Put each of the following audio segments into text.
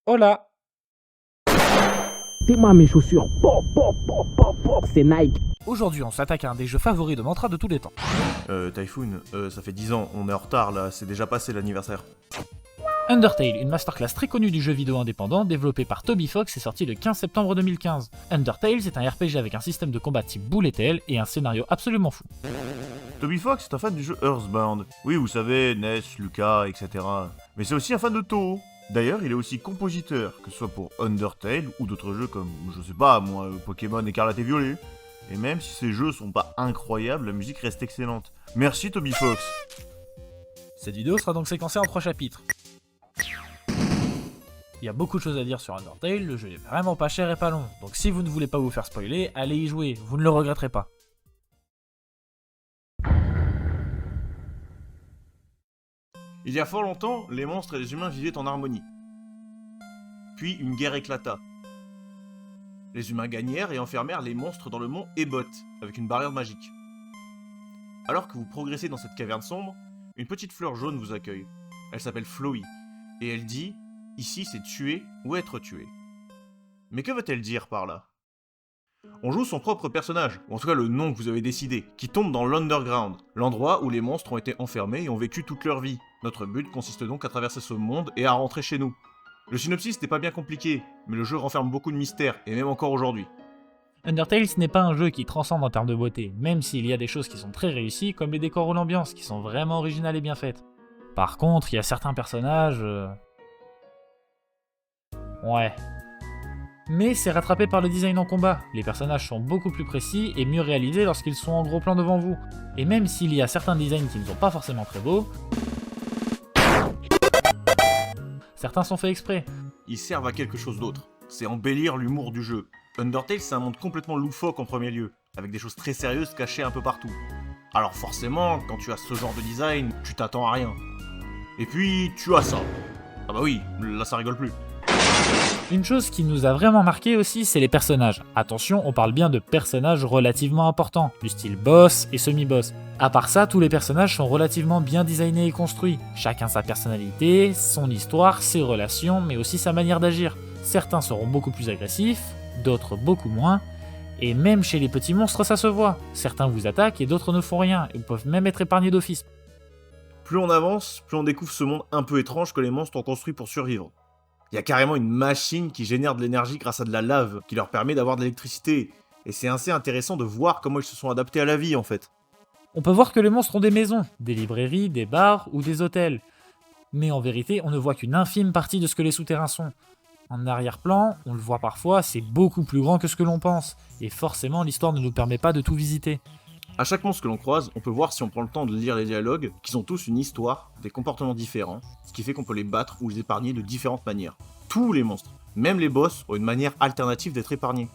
Hola! T'es-moi mes chaussures. Pop, pop, pop, pop, pop, c'est Nike. Aujourd'hui, on s'attaque à un des jeux favoris de Mantra de tous les temps. Typhoon, ça fait 10 ans, on est en retard là, c'est déjà passé l'anniversaire. Undertale, une masterclass très connue du jeu vidéo indépendant, développé par Toby Fox et sorti le 15 septembre 2015. Undertale, c'est un RPG avec un système de combat type bullet hell et un scénario absolument fou. Toby Fox est un fan du jeu Earthbound. Oui, vous savez, NES, Lucas, etc. Mais c'est aussi un fan de Toho. D'ailleurs, il est aussi compositeur, que ce soit pour Undertale ou d'autres jeux comme, je sais pas, moi, Pokémon Écarlate et Violet. Et même si ces jeux sont pas incroyables, la musique reste excellente. Merci Toby Fox. Cette vidéo sera donc séquencée en 3 chapitres. Il y a beaucoup de choses à dire sur Undertale, le jeu est vraiment pas cher et pas long, donc si vous ne voulez pas vous faire spoiler, allez y jouer, vous ne le regretterez pas. Il y a fort longtemps, les monstres et les humains vivaient en harmonie. Puis une guerre éclata. Les humains gagnèrent et enfermèrent les monstres dans le mont Ebot, avec une barrière magique. Alors que vous progressez dans cette caverne sombre, une petite fleur jaune vous accueille. Elle s'appelle Flowey, et elle dit « Ici c'est tuer ou être tué ». Mais que veut-elle dire par là? On joue son propre personnage, ou en tout cas le nom que vous avez décidé, qui tombe dans l'Underground, l'endroit où les monstres ont été enfermés et ont vécu toute leur vie. Notre but consiste donc à traverser ce monde et à rentrer chez nous. Le synopsis n'est pas bien compliqué, mais le jeu renferme beaucoup de mystères, et même encore aujourd'hui. Undertale, ce n'est pas un jeu qui transcende en termes de beauté, même s'il y a des choses qui sont très réussies, comme les décors ou l'ambiance, qui sont vraiment originales et bien faites. Par contre, il y a certains personnages... Ouais. Mais c'est rattrapé par le design en combat. Les personnages sont beaucoup plus précis et mieux réalisés lorsqu'ils sont en gros plan devant vous. Et même s'il y a certains designs qui ne sont pas forcément très beaux, certains sont faits exprès. Ils servent à quelque chose d'autre. C'est embellir l'humour du jeu. Undertale, c'est un monde complètement loufoque en premier lieu, avec des choses très sérieuses cachées un peu partout. Alors forcément, quand tu as ce genre de design, tu t'attends à rien. Et puis, tu as ça. Ah bah oui, là ça rigole plus. Une chose qui nous a vraiment marqué aussi, c'est les personnages. Attention, on parle bien de personnages relativement importants, du style boss et semi-boss. À part ça, tous les personnages sont relativement bien designés et construits. Chacun sa personnalité, son histoire, ses relations, mais aussi sa manière d'agir. Certains seront beaucoup plus agressifs, d'autres beaucoup moins, et même chez les petits monstres ça se voit. Certains vous attaquent et d'autres ne font rien, et peuvent même être épargnés d'office. Plus on avance, plus on découvre ce monde un peu étrange que les monstres ont construit pour survivre. Il y a carrément une machine qui génère de l'énergie grâce à de la lave, qui leur permet d'avoir de l'électricité. Et c'est assez intéressant de voir comment ils se sont adaptés à la vie en fait. On peut voir que les monstres ont des maisons, des librairies, des bars ou des hôtels. Mais en vérité, on ne voit qu'une infime partie de ce que les souterrains sont. En arrière-plan, on le voit parfois, c'est beaucoup plus grand que ce que l'on pense, et forcément l'histoire ne nous permet pas de tout visiter. À chaque monstre que l'on croise, on peut voir si on prend le temps de lire les dialogues, qu'ils ont tous une histoire, des comportements différents, ce qui fait qu'on peut les battre ou les épargner de différentes manières. Tous les monstres, même les boss, ont une manière alternative d'être épargnés.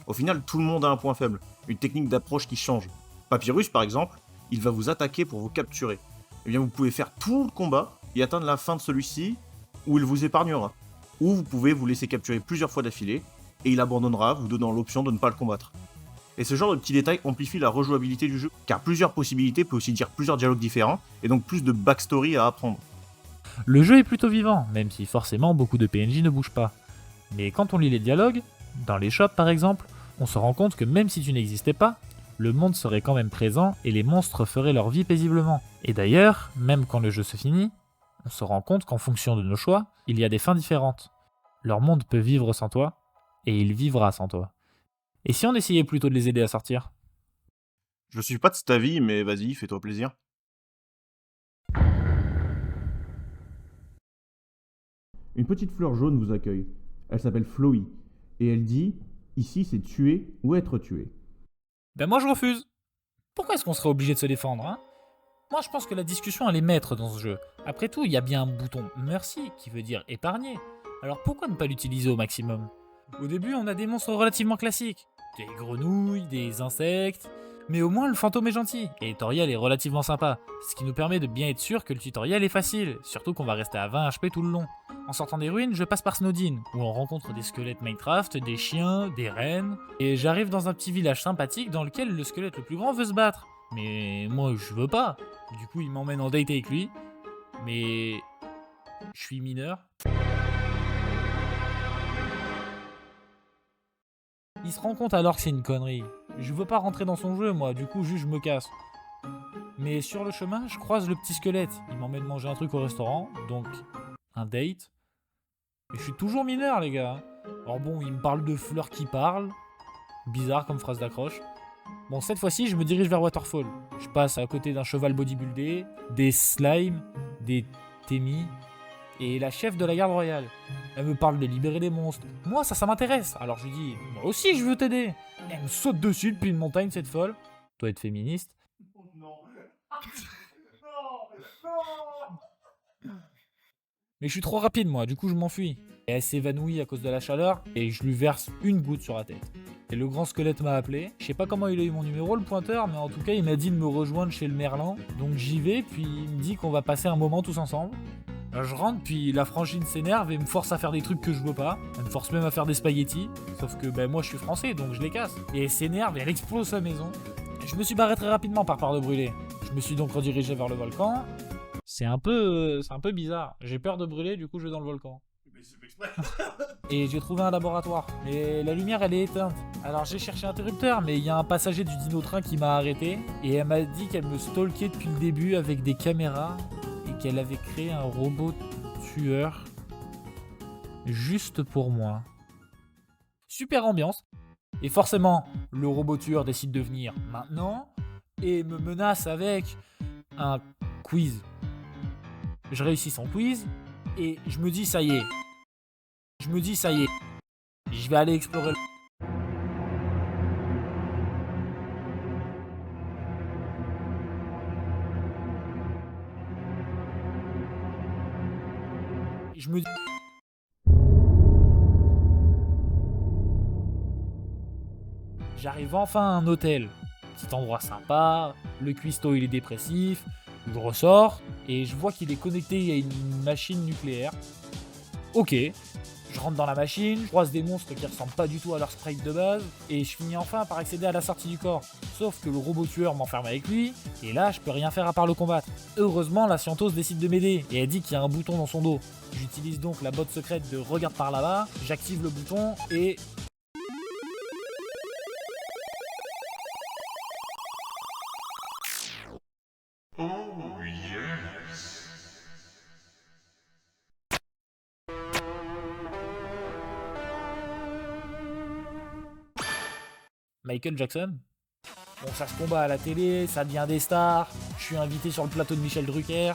Au final, tout le monde a un point faible, une technique d'approche qui change. Papyrus par exemple, il va vous attaquer pour vous capturer. Eh bien vous pouvez faire tout le combat et atteindre la fin de celui-ci, où il vous épargnera. Ou vous pouvez vous laisser capturer plusieurs fois d'affilée, et il abandonnera, vous donnant l'option de ne pas le combattre. Et ce genre de petits détails amplifie la rejouabilité du jeu, car plusieurs possibilités peut aussi dire plusieurs dialogues différents, et donc plus de backstory à apprendre. Le jeu est plutôt vivant, même si forcément beaucoup de PNJ ne bougent pas. Mais quand on lit les dialogues, dans les shops par exemple, on se rend compte que même si tu n'existais pas, le monde serait quand même présent et les monstres feraient leur vie paisiblement. Et d'ailleurs, même quand le jeu se finit, on se rend compte qu'en fonction de nos choix, il y a des fins différentes. Leur monde peut vivre sans toi, et il vivra sans toi. Et si on essayait plutôt de les aider à sortir? Je suis pas de cet avis, mais vas-y, fais-toi plaisir. Une petite fleur jaune vous accueille. Elle s'appelle Flowey, et elle dit « Ici c'est tuer ou être tué ». Ben moi je refuse. Pourquoi est-ce qu'on serait obligé de se défendre, hein? Moi je pense que la discussion elle est maître dans ce jeu. Après tout, il y a bien un bouton merci qui veut dire épargner. Alors pourquoi ne pas l'utiliser au maximum? Au début, on a des monstres relativement classiques. Des grenouilles, des insectes. Mais au moins le fantôme est gentil, et Toriel est relativement sympa, ce qui nous permet de bien être sûr que le tutoriel est facile, surtout qu'on va rester à 20 HP tout le long. En sortant des ruines, je passe par Snowdin, où on rencontre des squelettes Minecraft, des chiens, des rennes, et j'arrive dans un petit village sympathique dans lequel le squelette le plus grand veut se battre. Mais moi je veux pas, du coup il m'emmène en date avec lui, mais... je suis mineur. Il se rend compte alors que c'est une connerie. Je veux pas rentrer dans son jeu, moi, du coup, juste je me casse. Mais sur le chemin, je croise le petit squelette. Il m'emmène manger un truc au restaurant, donc un date. Mais je suis toujours mineur, les gars. Alors bon, il me parle de fleurs qui parlent. Bizarre comme phrase d'accroche. Bon, cette fois-ci, je me dirige vers Waterfall. Je passe à côté d'un cheval bodybuildé, des slimes, des témis et la chef de la garde royale. Elle me parle de libérer les monstres. Moi, ça m'intéresse. Alors je lui dis, moi aussi, je veux t'aider. Elle me saute dessus depuis une montagne, cette folle. Toi, être féministe. Mais je suis trop rapide, moi, du coup, je m'enfuis. Et elle s'évanouit à cause de la chaleur, et je lui verse une goutte sur la tête. Et le grand squelette m'a appelé. Je sais pas comment il a eu mon numéro, le pointeur, mais en tout cas, il m'a dit de me rejoindre chez le Merlan. Donc j'y vais, puis il me dit qu'on va passer un moment tous ensemble. Alors, je rentre, puis la frangine s'énerve et me force à faire des trucs que je veux pas. Elle me force même à faire des spaghettis. Sauf que ben, moi, je suis français, donc je les casse. Et elle s'énerve et elle explose sa maison. Je me suis barré très rapidement par peur de brûler. Je me suis donc redirigé vers le volcan. C'est un peu bizarre. J'ai peur de brûler, du coup je vais dans le volcan. Et j'ai trouvé un laboratoire. Mais la lumière elle est éteinte. Alors j'ai cherché un interrupteur, mais il y a un passager du dino-train qui m'a arrêté. Et elle m'a dit qu'elle me stalkait depuis le début avec des caméras. Et qu'elle avait créé un robot tueur. Juste pour moi. Super ambiance. Et forcément, le robot tueur décide de venir maintenant. Et me menace avec un quiz. Je réussis son quiz et je me dis ça y est. Je vais aller explorer je me dis J'arrive enfin à un hôtel. Petit endroit sympa, le cuistot il est dépressif. Je ressors et je vois qu'il est connecté à une machine nucléaire. Ok, je rentre dans la machine, je croise des monstres qui ressemblent pas du tout à leur sprite de base, et je finis enfin par accéder à la sortie du corps. Sauf que le robot tueur m'enferme avec lui, et là je peux rien faire à part le combattre. Heureusement, la scientos décide de m'aider, et elle dit qu'il y a un bouton dans son dos. J'utilise donc la botte secrète de regarde par là-bas, j'active le bouton, et... Michael Jackson. Bon, ça se combat à la télé, ça devient des stars. Je suis invité sur le plateau de Michel Drucker.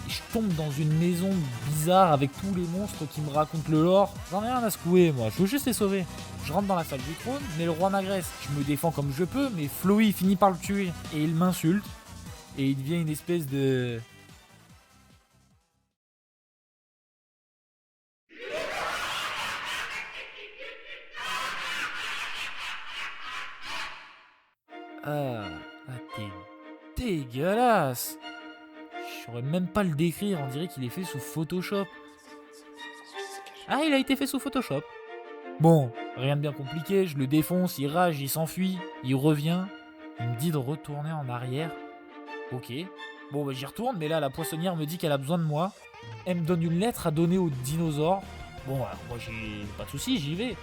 Et je tombe dans une maison bizarre avec tous les monstres qui me racontent le lore. J'en ai rien à secouer, moi. Je veux juste les sauver. Je rentre dans la salle du trône, mais le roi m'agresse. Je me défends comme je peux, mais Flowey finit par le tuer. Et il m'insulte. Et il devient une espèce de... Ah, t'es dégueulasse. Je saurais même pas le décrire, on dirait qu'il est fait sous Photoshop. Ah, il a été fait sous Photoshop. Bon, rien de bien compliqué, je le défonce, il rage, il s'enfuit, il revient. Il me dit de retourner en arrière. Ok. Bon, bah j'y retourne, mais là, la poissonnière me dit qu'elle a besoin de moi. Elle me donne une lettre à donner aux dinosaures. Bon, alors moi, j'ai pas de soucis, j'y vais.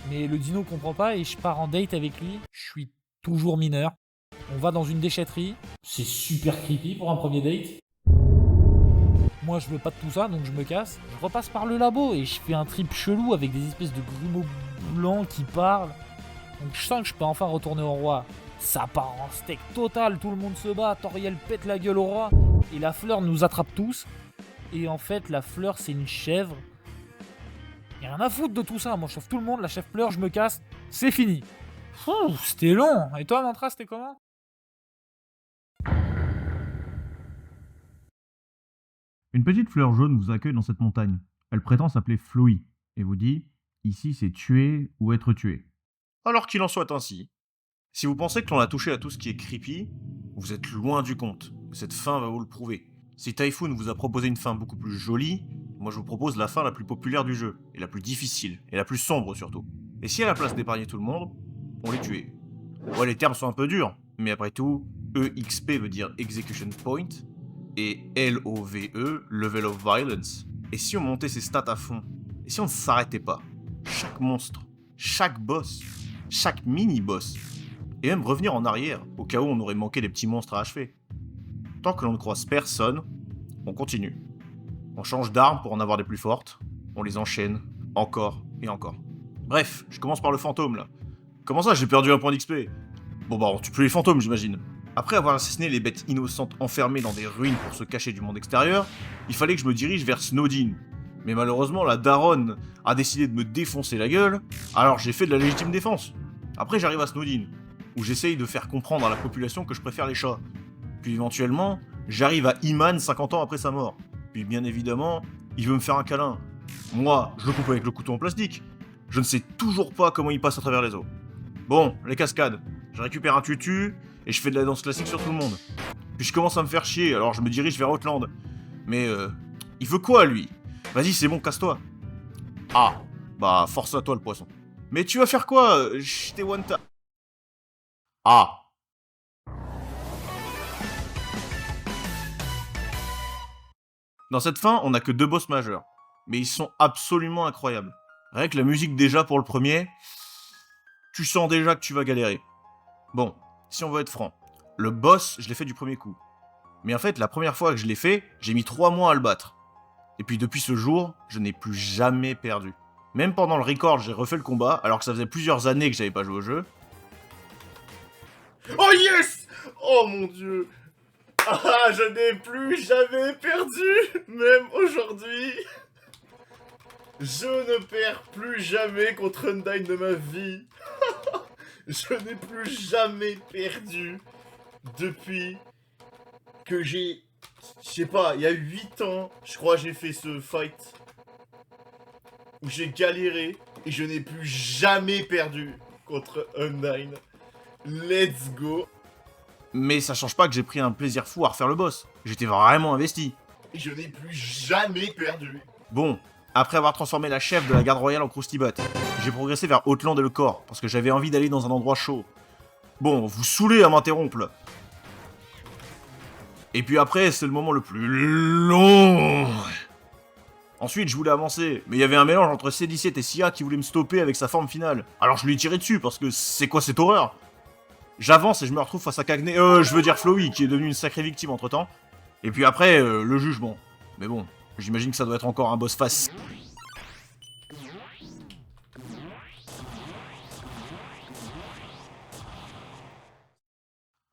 Mais le dino comprend pas et je pars en date avec lui. Je suis toujours mineur. On va dans une déchetterie. C'est super creepy pour un premier date. Moi, je veux pas de tout ça, donc je me casse. Je repasse par le labo et je fais un trip chelou avec des espèces de grumeaux blancs qui parlent. Donc je sens que je peux enfin retourner au roi. Ça part en steak total, tout le monde se bat, Toriel pète la gueule au roi. Et la fleur nous attrape tous. Et en fait, la fleur, c'est une chèvre. Y'a rien à foutre de tout ça, moi je sauve tout le monde, la chèvre pleure, je me casse, c'est fini. C'était long. Et toi, Mantra, c'était comment? Une petite fleur jaune vous accueille dans cette montagne. Elle prétend s'appeler Flowey et vous dit « Ici c'est tuer ou être tué ». Alors qu'il en soit ainsi. Si vous pensez que l'on a touché à tout ce qui est creepy, vous êtes loin du compte. Cette fin va vous le prouver. Si Typhoon vous a proposé une fin beaucoup plus jolie, moi je vous propose la fin la plus populaire du jeu, et la plus difficile, et la plus sombre surtout. Et si à la place d'épargner tout le monde, on les tuait. Ouais, les termes sont un peu durs, mais après tout, EXP veut dire Execution Point, et LOVE, Level of Violence. Et si on montait ses stats à fond, et si on ne s'arrêtait pas, chaque monstre, chaque boss, chaque mini-boss, et même revenir en arrière, au cas où on aurait manqué des petits monstres à achever. Tant que l'on ne croise personne, on continue. On change d'armes pour en avoir des plus fortes, on les enchaîne, encore et encore. Bref, je commence par le fantôme là. Comment ça, j'ai perdu un point d'XP? Bon bah on tue plus les fantômes j'imagine. Après avoir assassiné les bêtes innocentes enfermées dans des ruines pour se cacher du monde extérieur, il fallait que je me dirige vers Snowdin. Mais malheureusement la daronne a décidé de me défoncer la gueule, alors j'ai fait de la légitime défense. Après j'arrive à Snowdin, où j'essaye de faire comprendre à la population que je préfère les chats. Puis éventuellement, j'arrive à Iman 50 ans après sa mort. Puis bien évidemment, il veut me faire un câlin. Moi, je le coupe avec le couteau en plastique. Je ne sais toujours pas comment il passe à travers les os. Bon, les cascades. Je récupère un tutu, et je fais de la danse classique sur tout le monde. Puis je commence à me faire chier, alors je me dirige vers Outland. Mais il veut quoi lui? Vas-y, c'est bon, casse-toi. Ah, bah force à toi le poisson. Mais tu vas faire quoi? Je t'ai one tap. Ah. Dans cette fin, on n'a que 2 boss majeurs. Mais ils sont absolument incroyables. Rien que la musique déjà pour le premier, tu sens déjà que tu vas galérer. Bon, si on veut être franc, le boss, je l'ai fait du premier coup. Mais en fait, la première fois que je l'ai fait, j'ai mis 3 mois à le battre. Et puis depuis ce jour, je n'ai plus jamais perdu. Même pendant le record, j'ai refait le combat, alors que ça faisait plusieurs années que j'avais pas joué au jeu. Oh yes! Oh mon dieu! Ah, je n'ai plus jamais perdu, même aujourd'hui. Je ne perds plus jamais contre Undyne de ma vie. Je n'ai plus jamais perdu depuis que j'ai... Je sais pas, il y a 8 ans, je crois j'ai fait ce fight où j'ai galéré et je n'ai plus jamais perdu contre Undyne. Let's go! Mais ça change pas que j'ai pris un plaisir fou à refaire le boss. J'étais vraiment investi. Et je n'ai plus jamais perdu. Bon, après avoir transformé la chef de la garde royale en Croustibat, j'ai progressé vers Outland et le corps, parce que j'avais envie d'aller dans un endroit chaud. Bon, vous saoulez à m'interrompre là. Et puis après, c'est le moment le plus long. Ensuite, je voulais avancer, mais il y avait un mélange entre C17 et Sia qui voulait me stopper avec sa forme finale. Alors je lui ai tiré dessus, parce que c'est quoi cette horreur? J'avance et je me retrouve face à Cagney, je veux dire Flowey, qui est devenu une sacrée victime entre temps. Et puis après, le jugement. Mais bon, j'imagine que ça doit être encore un boss face.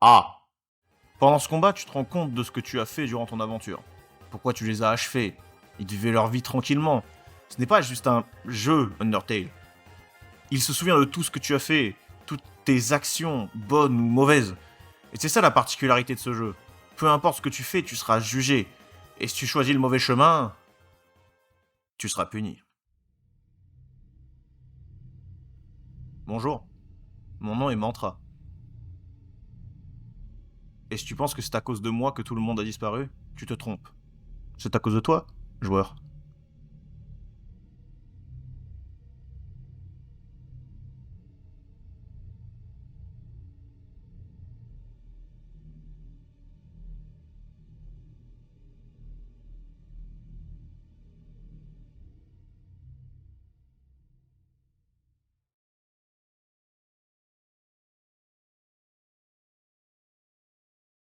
Ah. Pendant ce combat, tu te rends compte de ce que tu as fait durant ton aventure. Pourquoi tu les as achevés. Ils vivaient leur vie tranquillement. Ce n'est pas juste un jeu, Undertale. Il se souvient de tout ce que tu as fait, toutes tes actions, bonnes ou mauvaises. Et c'est ça la particularité de ce jeu. Peu importe ce que tu fais, tu seras jugé. Et si tu choisis le mauvais chemin, tu seras puni. Bonjour, mon nom est Mantra. Et si tu penses que c'est à cause de moi que tout le monde a disparu, tu te trompes. C'est à cause de toi, joueur.